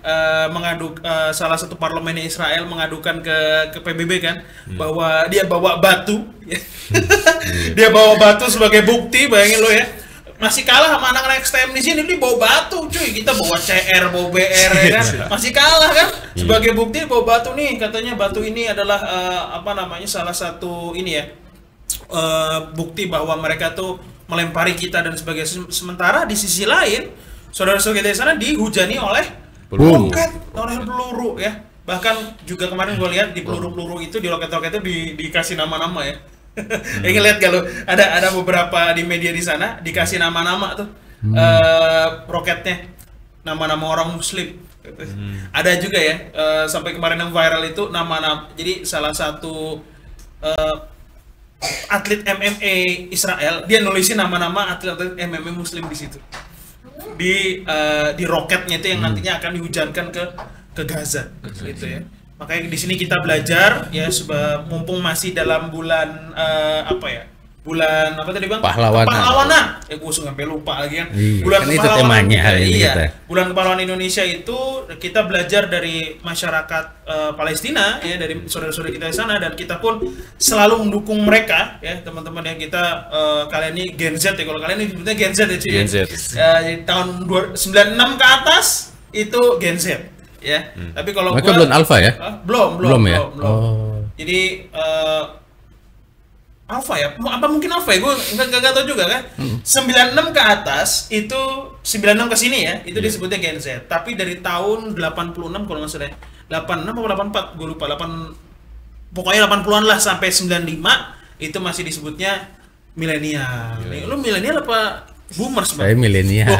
C: salah satu parlemen Israel mengadukan ke PBB kan, bahwa dia bawa batu dia bawa batu sebagai bukti. Bayangin lo ya, masih kalah sama anak-anak STM di sini, dia bawa batu cuy, kita bawa CR, bawa BR ya kan, masih kalah kan, sebagai bukti bawa batu nih, katanya batu ini adalah salah satu ini ya, bukti bahwa mereka tuh melempari kita dan sebagainya. Sementara di sisi lain saudara-saudara kita di sana dihujani oleh roket, oleh peluru ya. Bahkan juga kemarin gue lihat di peluru-peluru itu, di roket-roket itu dikasih nama-nama ya. Ingin lihat kalau ada beberapa di media di sana dikasih nama-nama tuh roketnya, nama-nama orang Muslim. Ada juga ya, sampai kemarin yang viral itu nama-nama. Jadi salah satu atlet MMA Israel, dia nulisin nama-nama atlet MMA Muslim di situ, di roketnya itu yang nantinya akan dihujankan ke Gaza gitu ya. Makanya di sini kita belajar ya, mumpung masih dalam bulan bulan apa tadi Bang? Pahlawanan. Ya gue sampai lupa lagi kan. Bulan
D: kan itu temanya hari ini kita.
C: Bulan Kepahlawanan Indonesia itu kita belajar dari masyarakat Palestina ya, dari saudara-saudara kita di sana, dan kita pun selalu mendukung mereka ya, teman-teman yang kita kalian ini Gen Z ya, kalau kalian ini sebutnya Gen Z ya cuy.
A: Gen Z.
C: Tahun 96 ke atas itu Gen Z ya. Tapi kalau
D: mereka belum alpha ya?
C: Belum
D: ya.
C: Oh. Jadi alpha ya? Apa mungkin alpha ya? Gue nggak tahu juga kan. 96 ke atas itu, 96 ke sini ya, itu disebutnya Gen Z. Tapi dari tahun 86 kalau nggak salah, 86 atau 84, gue lupa. Pokoknya 80-an lah sampai 95 itu masih disebutnya milenial. Lu milenial apa Boomers
D: Saya
C: bang.
D: milenial.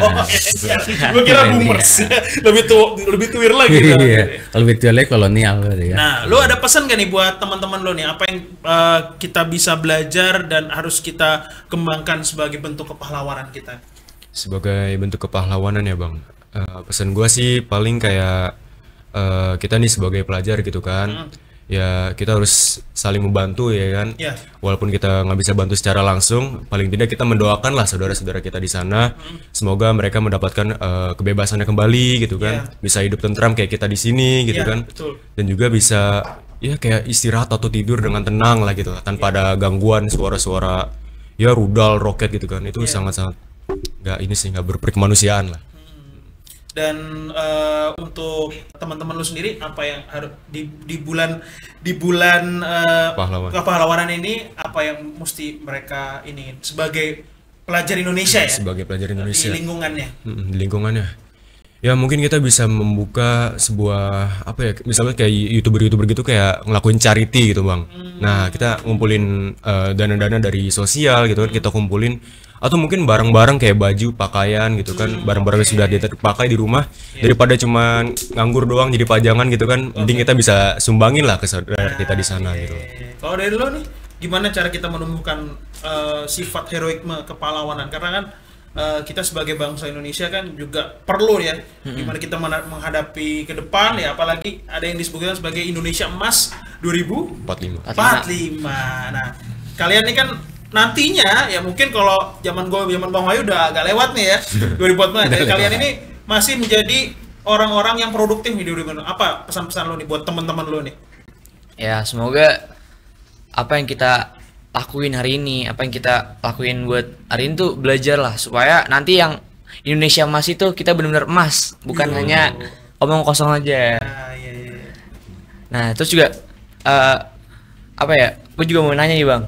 C: Gue kira boomers. lebih tuir lagi.
D: Iya, kalau virtualnya kolonial berarti ya.
C: Nah, lu ada pesan gak nih buat teman-teman lu nih? Apa yang kita bisa belajar dan harus kita kembangkan sebagai bentuk kepahlawanan kita?
A: Sebagai bentuk kepahlawanan ya bang, pesan gua sih paling kayak kita nih sebagai pelajar gitu kan, ya kita harus saling membantu ya kan.
C: Ya.
A: Walaupun kita nggak bisa bantu secara langsung, paling tidak kita mendoakan lah saudara-saudara kita di sana, semoga mereka mendapatkan kebebasannya kembali gitu kan, bisa hidup tentram kayak kita di sini gitu
C: Ya,
A: kan,
C: betul.
A: dan juga bisa ya kayak istirahat atau tidur dengan tenang lah gitu, tanpa ada gangguan suara-suara ya rudal, roket gitu kan, itu sangat-sangat nggak ini sih nggak berperkemanusiaan lah.
C: Dan untuk teman-teman lu sendiri apa yang harus di bulan
A: Pahlawan.
C: kepahlawanan ini apa yang mesti mereka ini sebagai pelajar Indonesia ya
A: Sebagai pelajar Indonesia
C: di lingkungannya.
A: di lingkungannya, ya mungkin kita bisa membuka sebuah apa ya, misalnya kayak youtuber gitu kayak ngelakuin charity gitu bang. Nah kita ngumpulin dana-dana dari sosial gitu kan, kita kumpulin, atau mungkin barang-barang kayak baju, pakaian gitu kan, barang-barang yang sudah dipakai di rumah, daripada cuma nganggur doang jadi pajangan gitu kan, mending kita bisa sumbangin lah ke saudara kita di sana gitu.
C: Kalau dari lo nih, gimana cara kita menumbuhkan sifat heroikme kepahlawanan? Karena kan kita sebagai bangsa Indonesia kan juga perlu ya, gimana kita menghadapi ke depan ya, apalagi ada yang disebutkan sebagai Indonesia Emas 2045.
A: 45.
C: Nah, kalian ini kan nantinya ya mungkin kalau zaman Bang Wayu udah agak lewat nih ya 2045. Jadi kalian ini masih menjadi orang-orang yang produktif di 2045. Apa pesan-pesan lo nih buat teman-teman lo nih?
B: Ya, semoga apa yang kita lakuin hari ini, apa yang kita lakuin buat hari ini tuh belajar lah, supaya nanti yang Indonesia emas itu kita benar-benar emas, bukan hanya omong kosong aja.
C: Nah, iya.
B: Nah, terus juga apa ya? Gue juga mau nanya nih bang,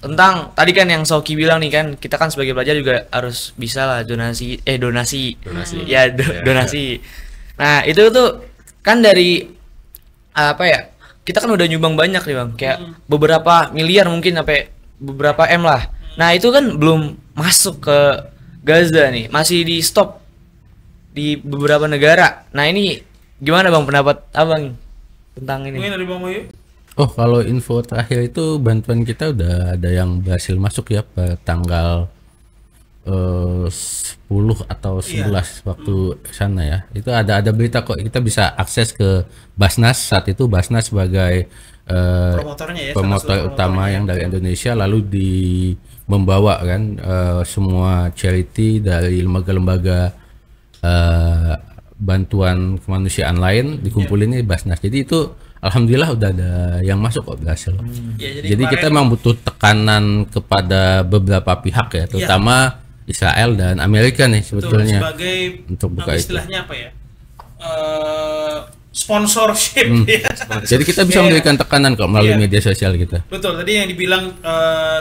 B: tentang tadi kan yang Soki bilang nih kan, kita kan sebagai pelajar juga harus bisa lah donasi. Ya, donasi. Nah, itu tuh kan dari apa ya? Kita kan udah nyumbang banyak nih bang, kayak beberapa miliar mungkin sampai beberapa M lah. Nah itu kan belum masuk ke Gaza nih, masih di stop di beberapa negara. Nah ini gimana bang pendapat abang tentang ini?
C: Mungkin dari Bang Wayu?
D: Oh, kalau info terakhir itu bantuan kita udah ada yang berhasil masuk ya pada tanggal 10 atau 11 waktu sana ya. Itu ada berita kok, kita bisa akses ke Basnas. Saat itu Basnas sebagai
C: Promotornya ya,
D: promotor utama yang dari Indonesia, lalu membawa kan semua charity dari lembaga-lembaga bantuan kemanusiaan lain dikumpulin di Basnas. Jadi itu alhamdulillah udah ada yang masuk kok, berhasil.
C: Ya,
D: jadi kita memang butuh tekanan kepada beberapa pihak ya, terutama Israel dan Amerika nih sebetulnya
C: sebagai
D: untuk buka itu.
C: istilahnya apa ya? Sponsorship ya.
D: Jadi kita bisa memberikan tekanan kok melalui media sosial kita.
C: Betul, tadi yang dibilang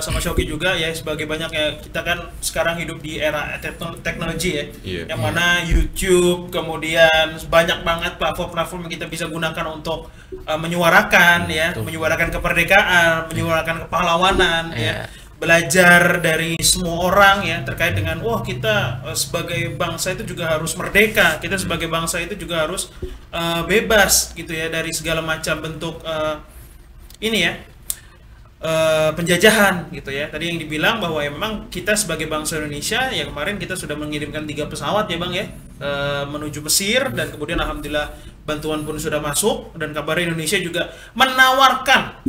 C: sama Shoki juga ya, sebagai banyak ya, kita kan sekarang hidup di era teknologi ya, yang mana YouTube, kemudian banyak banget platform-platform yang kita bisa gunakan untuk menyuarakan ya, menyuarakan kemerdekaan, menyuarakan kepahlawanan ya, belajar dari semua orang ya terkait dengan wah kita sebagai bangsa itu juga harus merdeka, kita sebagai bangsa itu juga harus bebas gitu ya dari segala macam bentuk ini ya penjajahan gitu ya. Tadi yang dibilang bahwa ya memang kita sebagai bangsa Indonesia ya, kemarin kita sudah mengirimkan 3 pesawat ya bang ya menuju Mesir, dan kemudian alhamdulillah bantuan pun sudah masuk, dan kabar Indonesia juga menawarkan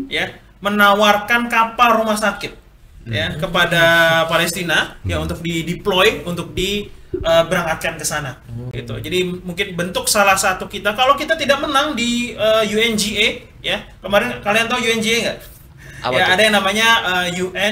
C: kapal rumah sakit ya kepada Palestina ya untuk deploy, untuk berangkatkan ke sana gitu. Jadi mungkin bentuk salah satu kita, kalau kita tidak menang di UNGA ya, kemarin kalian tahu UNGA nggak? Ya, ada yang namanya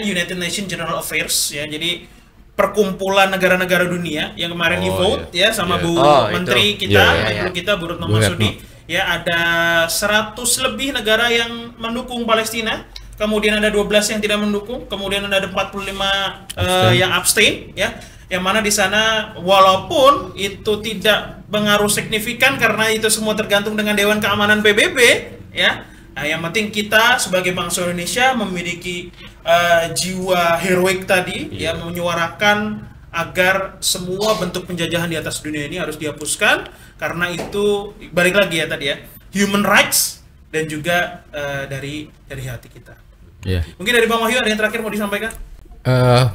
C: United Nations General Affairs ya, jadi perkumpulan negara-negara dunia yang kemarin di vote ya sama Bu Menteri kita, kita Bu Retno Marsudi ya, ada 100 lebih negara yang mendukung Palestina. Kemudian ada 12 yang tidak mendukung, kemudian ada 45 yang abstain ya, yang mana di sana walaupun itu tidak pengaruh signifikan karena itu semua tergantung dengan Dewan Keamanan PBB ya. Nah, yang penting kita sebagai bangsa Indonesia memiliki jiwa heroik tadi ya, menyuarakan agar semua bentuk penjajahan di atas dunia ini harus dihapuskan, karena itu balik lagi ya tadi ya, human rights dan juga dari hati kita.
D: Iya.
C: Mungkin dari Bang Wahyu ada yang terakhir mau disampaikan?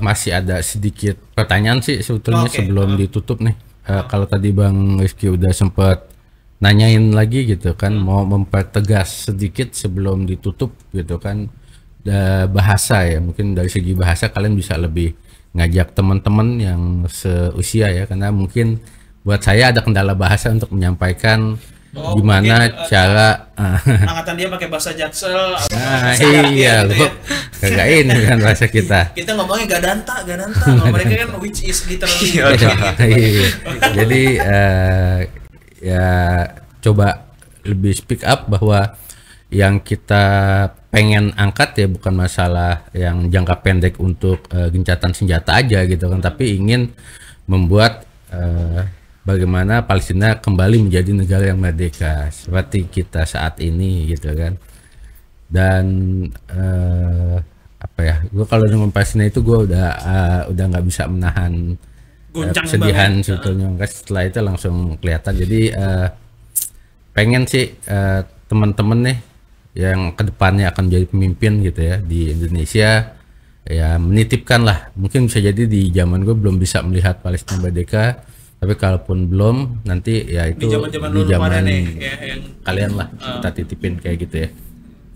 D: Masih ada sedikit pertanyaan sih sebetulnya
C: Oke.
D: sebelum ditutup nih. Kalau tadi Bang Rizky udah sempat nanyain lagi gitu kan, mau mempertegas sedikit sebelum ditutup gitu kan, bahasa ya, mungkin dari segi bahasa kalian bisa lebih ngajak teman-teman yang seusia ya, karena mungkin buat saya ada kendala bahasa untuk menyampaikan gimana
C: mungkin,
D: cara
C: angkatan dia pakai bahasa Jaksel atau bahasa
D: iya
C: gitu
D: gua
C: ya.
D: kagak ini kan bahasa kita.
C: Kita ngomongnya gadanta. Kalau mereka kan which is literally.
D: Iya. Jadi ya coba lebih speak up bahwa yang kita pengen angkat ya bukan masalah yang jangka pendek untuk gencatan senjata aja gitu kan, tapi ingin membuat bagaimana Palestina kembali menjadi negara yang merdeka seperti kita saat ini gitu kan. Dan apa ya, gue kalau dengan Palestina itu gue udah nggak bisa menahan
C: Goncang
D: kesedihan
C: banget.
D: sebetulnya. Setelah itu langsung kelihatan. Jadi pengen sih teman-teman nih yang kedepannya akan menjadi pemimpin gitu ya di Indonesia, ya menitipkan lah, mungkin bisa jadi di zaman gue belum bisa melihat Palestina merdeka, tapi kalaupun belum nanti ya itu
C: Di zaman-zaman lu pada nih ya, yang
D: kalian lah kita titipin kayak gitu ya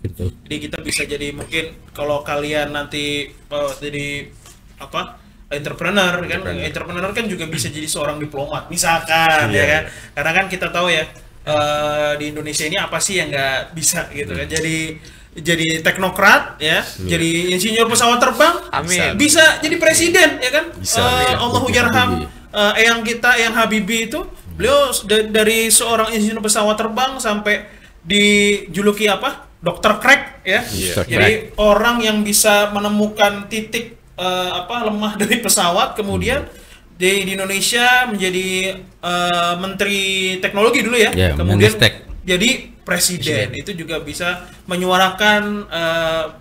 D: gitu.
C: jadi kita bisa jadi mungkin kalau kalian nanti jadi apa entrepreneur kan juga bisa jadi seorang diplomat misalkan ya kan, karena kan kita tahu ya di Indonesia ini apa sih yang nggak bisa gitu kan, jadi teknokrat ya, jadi insinyur pesawat terbang,
B: Amin.
C: bisa jadi presiden ya kan, Allahu
D: Bisa.
C: yarham Eyang kita, Eyang Habibie itu beliau dari seorang insinyur pesawat terbang sampai dijuluki apa, dokter crack ya. Jadi orang yang bisa menemukan titik lemah dari pesawat, kemudian di Indonesia menjadi menteri teknologi dulu ya, kemudian
D: Menristek.
C: jadi presiden. Itu juga bisa menyuarakan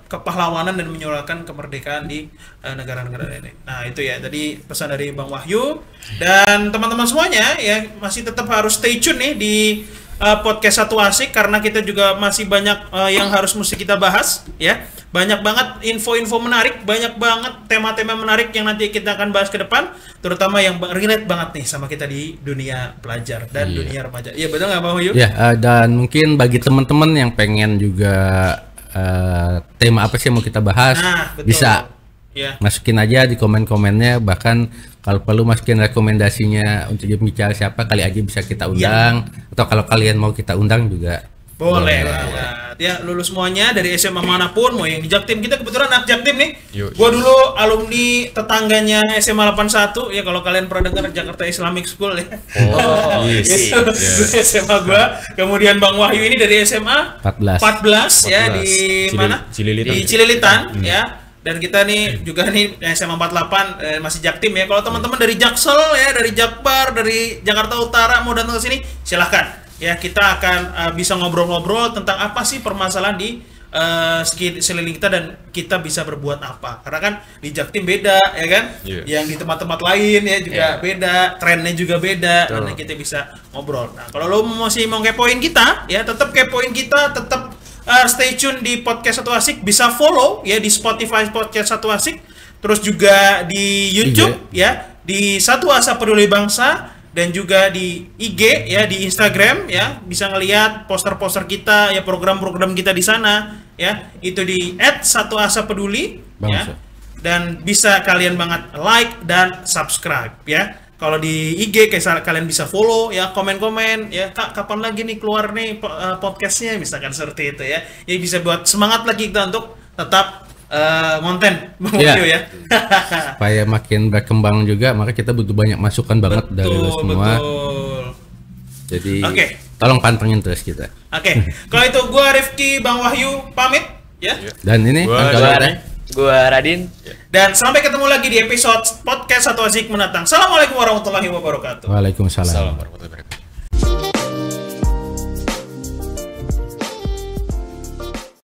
C: kepahlawanan dan menyuarakan kemerdekaan di negara-negara ini. Nah itu ya tadi pesan dari Bang Wahyu, dan teman-teman semuanya ya masih tetap harus stay tune nih di podcast Satu Asik, karena kita juga masih banyak yang harus mesti kita bahas ya. Banyak banget info-info menarik, banyak banget tema-tema menarik yang nanti kita akan bahas ke depan, terutama yang relate banget nih sama kita di dunia pelajar dan dunia remaja. Iya betul nggak Bang Wahyu?
D: Ya, dan mungkin bagi teman-teman yang pengen juga tema apa sih yang mau kita bahas,
C: Betul.
D: bisa
C: Ya.
D: masukin aja di komen-komennya, bahkan kalau perlu masukin rekomendasinya untuk bicara siapa, kali aja bisa kita undang, atau kalau kalian mau kita undang juga
C: Boleh banget. Ya, lulus semuanya dari SMA manapun, mau yang di Jaktim, kita kebetulan anak Jaktim nih. Gua dulu alumni tetangganya SMA 81 ya, kalau kalian pernah dengar Jakarta Islamic School ya.
A: Yes.
C: Itu SMA gua. Kemudian Bang Wahyu ini dari SMA 14 ya, di mana?
A: Cililitan.
C: Di Cililitan ya. Dan kita nih juga nih SMA 48 masih Jaktim ya. Kalau teman-teman dari Jaksel ya, dari Jakbar, dari Jakarta Utara mau datang ke sini, silahkan. Ya, kita akan bisa ngobrol-ngobrol tentang apa sih permasalahan di sekeliling kita dan kita bisa berbuat apa. Karena kan di Jaktim beda ya kan, yang di tempat-tempat lain ya juga beda, trennya juga beda, karena kita bisa ngobrol. Nah, kalau lo masih mau kepoin kita, ya tetap kepoin kita, tetap stay tune di podcast Satu Asik, bisa follow ya di Spotify podcast Satu Asik, terus juga di YouTube ya di Satu Asa Peduli Bangsa, dan juga di IG ya, di Instagram ya, bisa ngelihat poster-poster kita ya, program-program kita di sana ya, itu di @satuasapeduli ya, dan bisa kalian banget like dan subscribe ya. Kalau di IG kayak kalian bisa follow ya, komen-komen ya, Kak kapan lagi nih keluar nih podcastnya, misalkan seperti itu ya. Jadi bisa buat semangat lagi kita untuk tetap konten ya.
D: Supaya makin berkembang juga, maka kita butuh banyak masukan banget dari lo semua. Jadi tolong pantengin terus kita.
C: Kalau itu gua Rifki, Bang Wahyu pamit ya.
D: Dan ini
B: Gua Radin.
C: Dan sampai ketemu lagi di episode podcast Satu Asik mendatang. Assalamualaikum warahmatullahi wabarakatuh.
D: Waalaikumsalam.
A: Assalamualaikum warahmatullahi wabarakatuh.